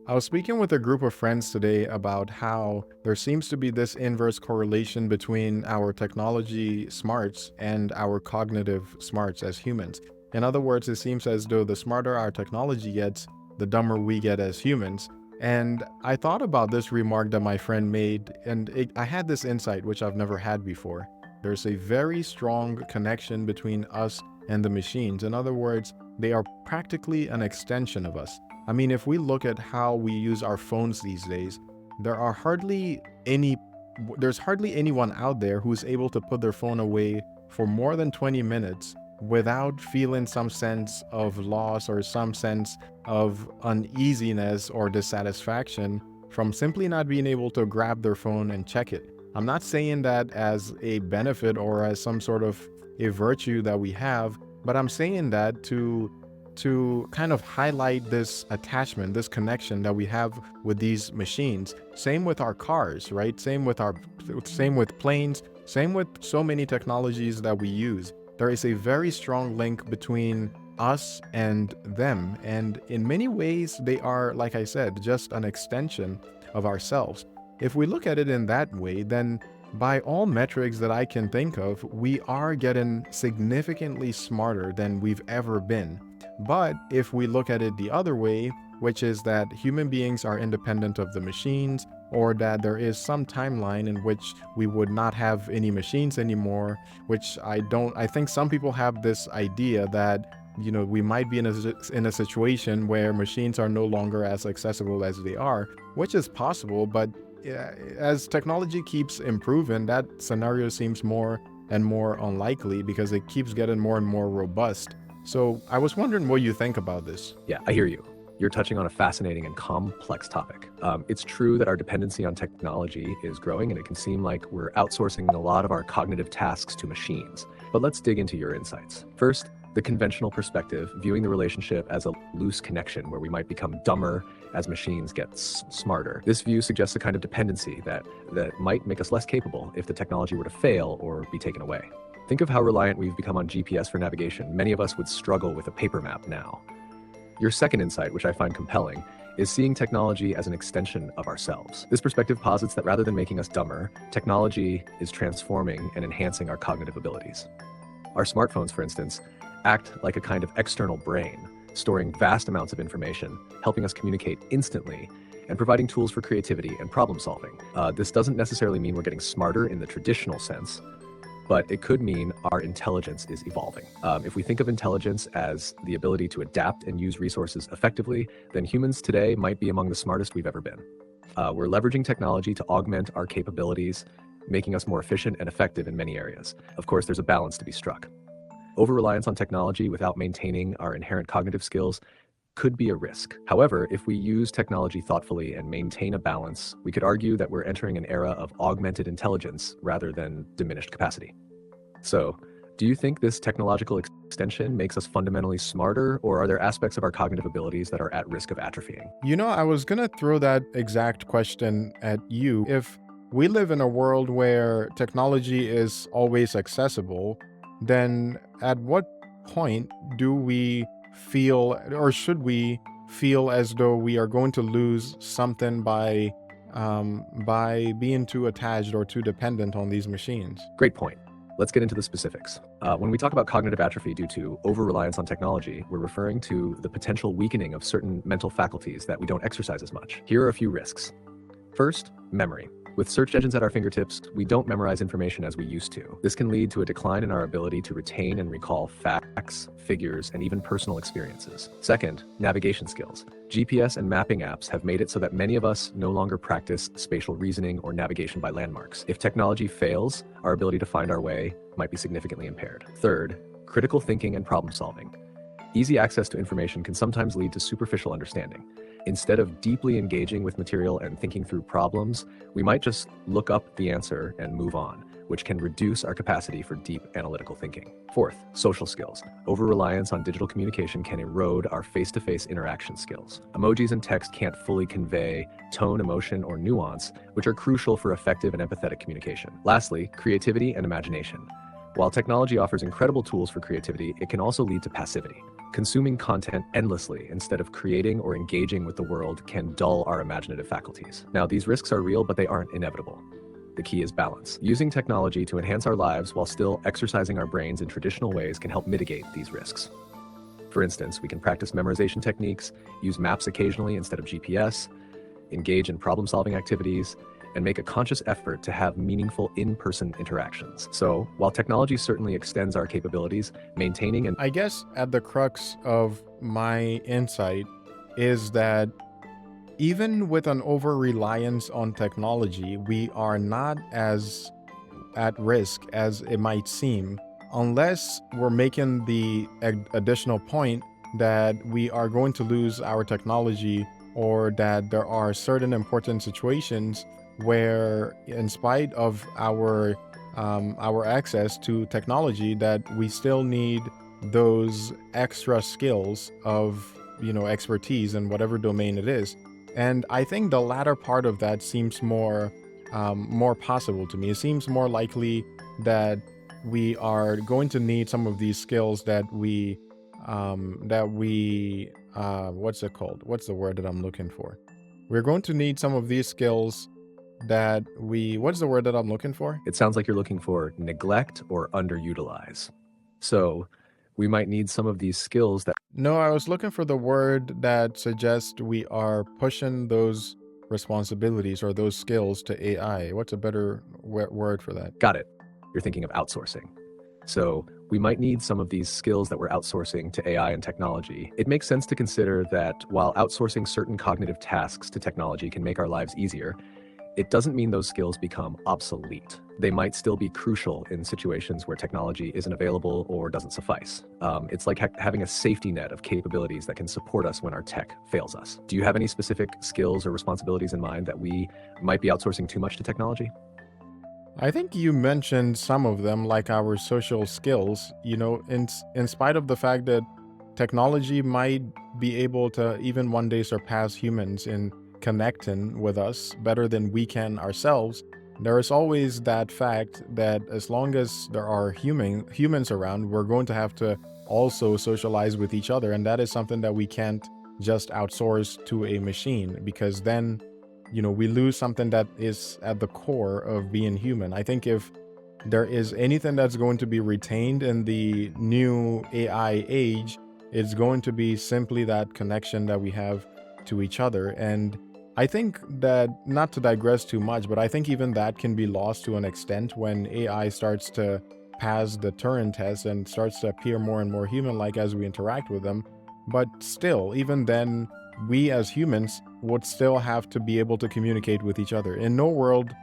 I was speaking with a group of friends today about how there seems to be this inverse correlation between our technology smarts and our cognitive smarts as humans. In other words, it seems as though the smarter our technology gets, the dumber we get as humans. And I thought about this remark that my friend made, and I had this insight which I've never had before. There's a very strong connection between us and the machines. In other words, they are practically an extension of us. I mean, if we look at how we use our phones these days, there are hardly any there's hardly anyone out there who's able to put their phone away for more than 20 minutes without feeling some sense of loss or some sense of uneasiness or dissatisfaction from simply not being able to grab their phone and check it. I'm not saying that as a benefit or as some sort of a virtue that we have, but I'm saying that to kind of highlight this attachment, this connection that we have with these machines. Same with our cars, right? Same with planes, same with so many technologies that we use. There is a very strong link between us and them. And in many ways, they are, like I said, just an extension of ourselves. If we look at it in that way, then by all metrics that I can think of, we are getting significantly smarter than we've ever been. But if we look at it the other way, which is that human beings are independent of the machines, or that there is some timeline in which we would not have any machines anymore, which I think some people have this idea that, we might be in a situation where machines are no longer as accessible as they are, which is possible, but as technology keeps improving, that scenario seems more and more unlikely because it keeps getting more and more robust. So I was wondering what you think about this. Yeah, I hear you. You're touching on a fascinating and complex topic. It's true that our dependency on technology is growing, and it can seem like we're outsourcing a lot of our cognitive tasks to machines. But let's dig into your insights. First, the conventional perspective, viewing the relationship as a loose connection where we might become dumber as machines get smarter. This view suggests a kind of dependency that might make us less capable if the technology were to fail or be taken away. Think of how reliant we've become on GPS for navigation. Many of us would struggle with a paper map now. Your second insight, which I find compelling, is seeing technology as an extension of ourselves. This perspective posits that rather than making us dumber, technology is transforming and enhancing our cognitive abilities. Our smartphones, for instance, act like a kind of external brain, storing vast amounts of information, helping us communicate instantly, and providing tools for creativity and problem solving. This doesn't necessarily mean we're getting smarter in the traditional sense, but it could mean our intelligence is evolving. If we think of intelligence as the ability to adapt and use resources effectively, then humans today might be among the smartest we've ever been. We're leveraging technology to augment our capabilities, making us more efficient and effective in many areas. Of course, there's a balance to be struck. Over-reliance on technology without maintaining our inherent cognitive skills could be a risk. However, if we use technology thoughtfully and maintain a balance, we could argue that we're entering an era of augmented intelligence rather than diminished capacity. So, do you think this technological extension makes us fundamentally smarter, or are there aspects of our cognitive abilities that are at risk of atrophying? I was going to throw that exact question at you. If we live in a world where technology is always accessible, then at what point do we feel, or should we feel as though we are going to lose something by being too attached or too dependent on these machines? Great point. Let's get into the specifics. When we talk about cognitive atrophy due to over-reliance on technology, we're referring to the potential weakening of certain mental faculties that we don't exercise as much. Here are a few risks. First, memory. With search engines at our fingertips, we don't memorize information as we used to. This can lead to a decline in our ability to retain and recall facts, figures, and even personal experiences. Second, navigation skills. GPS and mapping apps have made it so that many of us no longer practice spatial reasoning or navigation by landmarks. If technology fails, our ability to find our way might be significantly impaired. Third, critical thinking and problem solving. Easy access to information can sometimes lead to superficial understanding. Instead of deeply engaging with material and thinking through problems, we might just look up the answer and move on, which can reduce our capacity for deep analytical thinking. Fourth, social skills. Over-reliance on digital communication can erode our face-to-face interaction skills. Emojis and text can't fully convey tone, emotion, or nuance, which are crucial for effective and empathetic communication. Lastly, creativity and imagination. While technology offers incredible tools for creativity, it can also lead to passivity. Consuming content endlessly instead of creating or engaging with the world can dull our imaginative faculties. Now, these risks are real, but they aren't inevitable. The key is balance. Using technology to enhance our lives while still exercising our brains in traditional ways can help mitigate these risks. For instance, we can practice memorization techniques, use maps occasionally instead of GPS, engage in problem-solving activities, and make a conscious effort to have meaningful in-person interactions. So, while technology certainly extends our capabilities, maintaining and I guess at the crux of my insight is that even with an over-reliance on technology, we are not as at risk as it might seem, unless we're making the additional point that we are going to lose our technology, or that there are certain important situations where, in spite of our access to technology, that we still need those extra skills of expertise in whatever domain it is. And I think the latter part of that seems more possible to me. It seems more likely that we are going to need some of these skills what's it called? What's the word that I'm looking for? We're going to need some of these skills what's the word that I'm looking for? it sounds like you're looking for neglect or underutilize. So, we might need some of these skills that No, I was looking for the word that suggests we are pushing those responsibilities or those skills to AI. What's a better word for that? got it. You're thinking of outsourcing. So, we might need some of these skills that we're outsourcing to AI and technology. It makes sense to consider that while outsourcing certain cognitive tasks to technology can make our lives easier, it doesn't mean those skills become obsolete. They might still be crucial in situations where technology isn't available or doesn't suffice. It's like having a safety net of capabilities that can support us when our tech fails us. Do you have any specific skills or responsibilities in mind that we might be outsourcing too much to technology? I think you mentioned some of them, like our social skills. In spite of the fact that technology might be able to even one day surpass humans in connecting with us better than we can ourselves, there is always that fact that as long as there are humans around, we're going to have to also socialize with each other, and that is something that we can't just outsource to a machine, because then we lose something that is at the core of being human. I think if there is anything that's going to be retained in the new AI age, it's going to be simply that connection that we have to each other. And I think that, not to digress too much, but I think even that can be lost to an extent when AI starts to pass the Turing test and starts to appear more and more human-like as we interact with them. But still, even then, we as humans would still have to be able to communicate with each other. In no world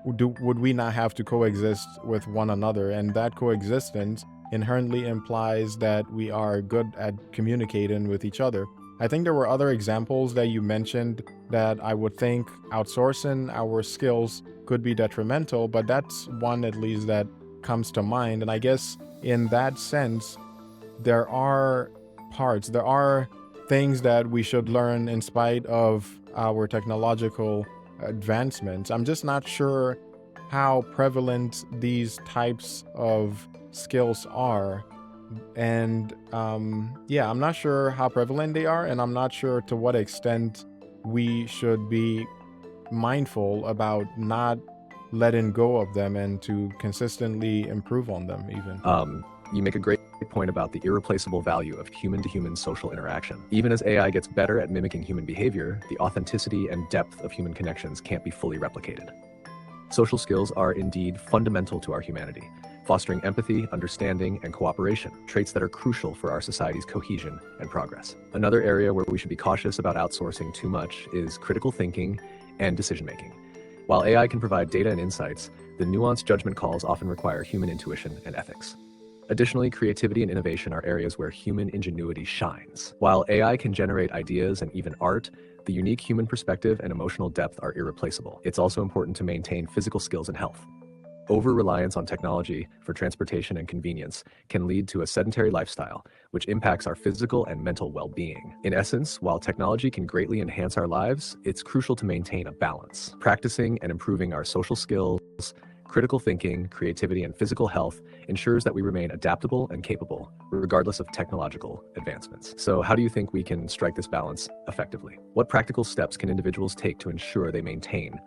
would we not have to coexist with one another, and that coexistence inherently implies that we are good at communicating with each other. I think there were other examples that you mentioned that I would think outsourcing our skills could be detrimental, but that's one at least that comes to mind. And I guess in that sense, there are things that we should learn in spite of our technological advancements. I'm just not sure how prevalent these types of skills are. And I'm not sure how prevalent they are, and I'm not sure to what extent we should be mindful about not letting go of them and to consistently improve on them even. You make a great point about the irreplaceable value of human-to-human social interaction. Even as AI gets better at mimicking human behavior, the authenticity and depth of human connections can't be fully replicated. Social skills are indeed fundamental to our humanity, fostering empathy, understanding, and cooperation, traits that are crucial for our society's cohesion and progress. Another area where we should be cautious about outsourcing too much is critical thinking and decision-making. While AI can provide data and insights, the nuanced judgment calls often require human intuition and ethics. Additionally, creativity and innovation are areas where human ingenuity shines. While AI can generate ideas and even art, the unique human perspective and emotional depth are irreplaceable. It's also important to maintain physical skills and health. Over-reliance on technology for transportation and convenience can lead to a sedentary lifestyle, which impacts our physical and mental well-being. In essence, while technology can greatly enhance our lives, it's crucial to maintain a balance. Practicing and improving our social skills, Critical thinking, creativity, and physical health ensures that we remain adaptable and capable, regardless of technological advancements. So how do you think we can strike this balance effectively? What practical steps can individuals take to ensure they maintain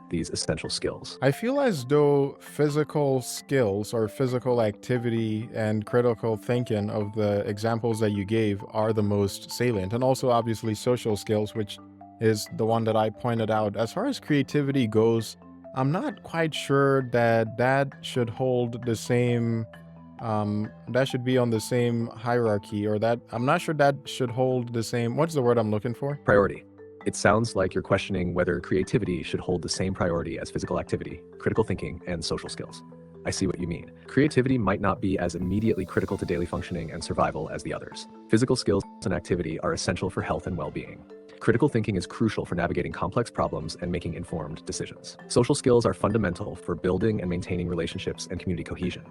these essential skills? I feel as though physical skills or physical activity and critical thinking of the examples that you gave are the most salient, and also obviously social skills, which is the one that I pointed out. As far as creativity goes, I'm not quite sure that that should hold the same, that should be on the same hierarchy, or that I'm not sure that should hold the same. What's the word I'm looking for? Priority. It sounds like you're questioning whether creativity should hold the same priority as physical activity, critical thinking, and social skills. I see what you mean. Creativity might not be as immediately critical to daily functioning and survival as the others. Physical skills and activity are essential for health and well-being. Critical thinking is crucial for navigating complex problems and making informed decisions. Social skills are fundamental for building and maintaining relationships and community cohesion.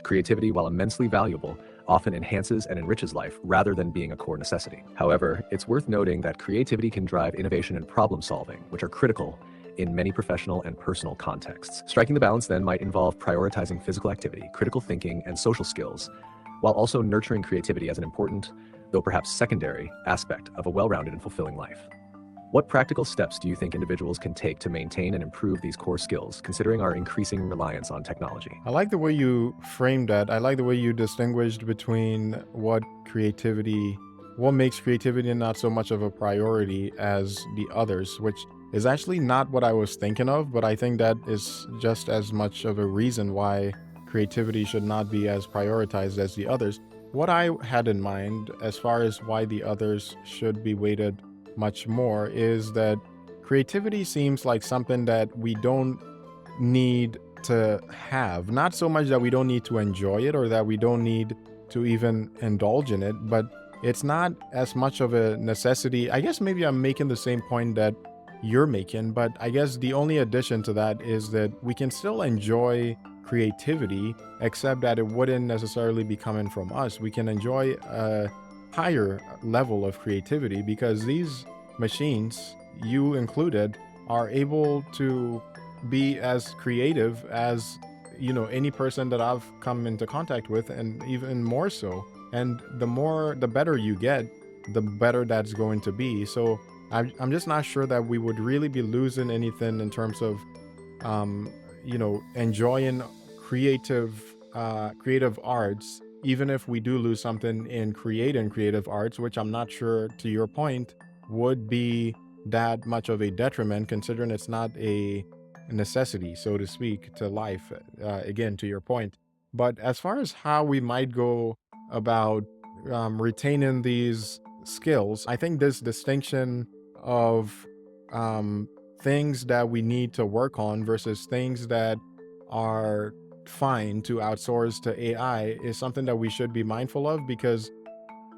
Creativity, while immensely valuable, often enhances and enriches life rather than being a core necessity. However, it's worth noting that creativity can drive innovation and problem solving, which are critical in many professional and personal contexts. Striking the balance then might involve prioritizing physical activity, critical thinking, and social skills, while also nurturing creativity as an important, though perhaps secondary, aspect of a well-rounded and fulfilling life. What practical steps do you think individuals can take to maintain and improve these core skills, considering our increasing reliance on technology? I like the way you framed that. I like the way you distinguished between what makes creativity not so much of a priority as the others, which is actually not what I was thinking of, but I think that is just as much of a reason why creativity should not be as prioritized as the others. What I had in mind as far as why the others should be weighted much more is that creativity seems like something that we don't need to have. Not so much that we don't need to enjoy it or that we don't need to even indulge in it, but it's not as much of a necessity. I guess maybe I'm making the same point that you're making, but I guess the only addition to that is that we can still enjoy creativity, except that it wouldn't necessarily be coming from us. We can enjoy a higher level of creativity because these machines, you included, are able to be as creative as any person that I've come into contact with, and even more so. And the better you get, the better that's going to be. So I'm just not sure that we would really be losing anything in terms of enjoying creative arts, even if we do lose something in creating creative arts, which I'm not sure, to your point, would be that much of a detriment, considering it's not a necessity, so to speak, to life, again, to your point. But as far as how we might go about retaining these skills, I think this distinction of things that we need to work on versus things that are fine to outsource to AI is something that we should be mindful of, because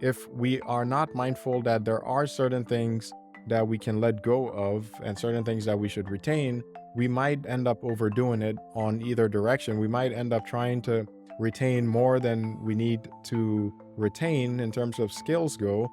if we are not mindful that there are certain things that we can let go of and certain things that we should retain, we might end up overdoing it on either direction. We might end up trying to retain more than we need to retain in terms of skills go.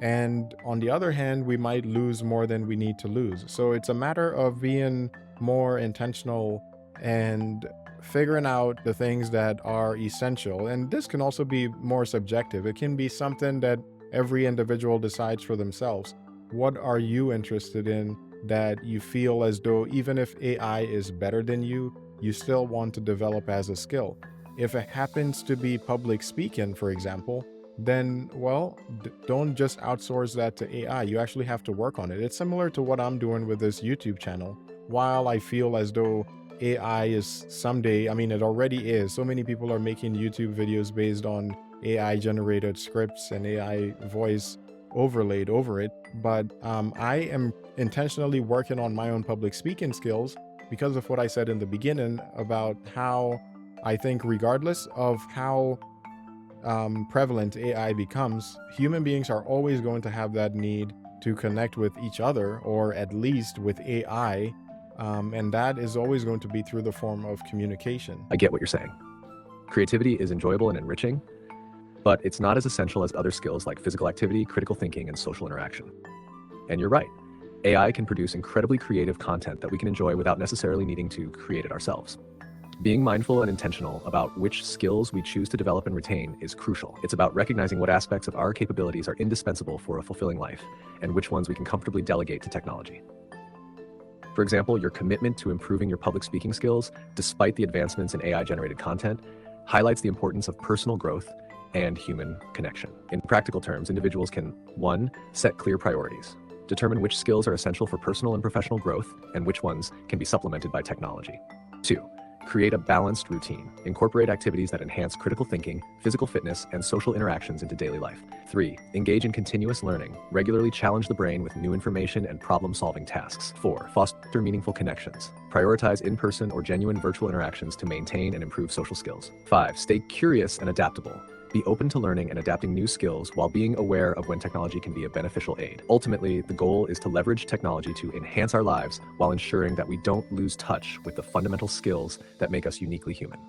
And on the other hand, we might lose more than we need to lose. So it's a matter of being more intentional and figuring out the things that are essential. And this can also be more subjective. It can be something that every individual decides for themselves. What are you interested in that you feel as though even if AI is better than you still want to develop as a skill? If it happens to be public speaking, for example, then, well, don't just outsource that to AI. You actually have to work on it. It's similar to what I'm doing with this YouTube channel. While I feel as though AI is someday, I mean, it already is. So many people are making YouTube videos based on AI generated scripts and AI voice overlaid over it. But I am intentionally working on my own public speaking skills because of what I said in the beginning about how I think regardless of how prevalent AI becomes, human beings are always going to have that need to connect with each other, or at least with AI. And that is always going to be through the form of communication. I get what you're saying. Creativity is enjoyable and enriching, but it's not as essential as other skills like physical activity, critical thinking, and social interaction. And you're right. AI can produce incredibly creative content that we can enjoy without necessarily needing to create it ourselves. Being mindful and intentional about which skills we choose to develop and retain is crucial. It's about recognizing what aspects of our capabilities are indispensable for a fulfilling life and which ones we can comfortably delegate to technology. For example, your commitment to improving your public speaking skills, despite the advancements in AI-generated content, highlights the importance of personal growth and human connection. In practical terms, individuals can 1. Set clear priorities. Determine which skills are essential for personal and professional growth and which ones can be supplemented by technology. 2. Create a balanced routine. Incorporate activities that enhance critical thinking, physical fitness, and social interactions into daily life. 3. Engage in continuous learning. Regularly challenge the brain with new information and problem-solving tasks. 4. Foster meaningful connections. Prioritize in-person or genuine virtual interactions to maintain and improve social skills. 5. Stay curious and adaptable. Be open to learning and adapting new skills while being aware of when technology can be a beneficial aid. Ultimately, the goal is to leverage technology to enhance our lives while ensuring that we don't lose touch with the fundamental skills that make us uniquely human.